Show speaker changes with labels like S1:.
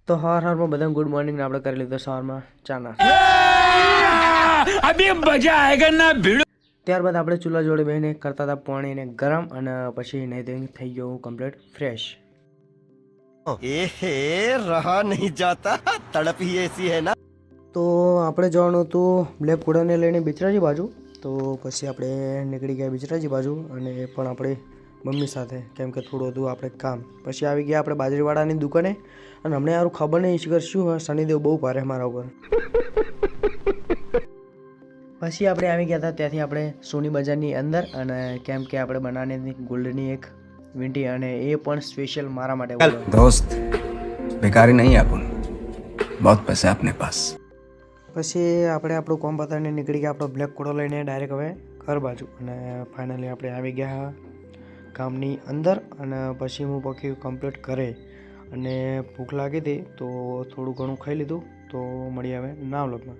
S1: તો સવારમાં બધા ગુડ મોર્નિંગ આપણે કરી લીધો સવારમાં ચા નાસ્તો।
S2: अभी मजा आएगा ना भिड़ो।
S1: ત્યારબાદ આપણે ચૂલા જોડે બેસીને કરતા હતા પાણીને ગરમ અને પછી નહીં ધોઈને થઈ ગયો હું કમ્પ્લીટ ફ્રેશ।
S3: एहे रहा नहीं जाता तड़प ही ऐसी है ना।
S1: તો આપણે જવાનું હતું બ્લેક ઘોડાને લઈને બિચરાજી બાજુ। તો પછી આપણે નીકળી ગયા બિચરાજી બાજુ અને એ પણ આપણે મમ્મી સાથે, કેમ કે થોડું હતું આપણે કામ। પછી આવી ગયા આપણે બાજરીવાળાની દુકાને અને હમણાં યાર ખબર નહીં ઈશ્વર શું હોય, શનિદેવ બહુ ભારે મારા ઉપર। પછી આપણે આવી ગયા હતા ત્યાંથી આપણે સોની બજારની અંદર, અને કેમ કે આપણે બનાવવાની ગોલ્ડની એક વીંટી અને એ પણ સ્પેશિયલ મારા માટે।
S2: दोस्त बेकारी नहीं अपन, बहुत पैसा अपने पास।
S1: પછી આપણે આપણું કોમ પતાવીને નીકળી ગયા આપણો બ્લેક ઘોડો લઈને ડાયરેક્ટ હવે ઘર બાજુ। અને ફાઇનલી આપણે આવી ગયા ગામની અંદર અને પછી હું પકી કમ્પ્લીટ કરે અને ભૂખ લાગી હતી તો થોડું ઘણું ખાઈ લીધું। તો મળી આવે નવા વ્લોગમાં।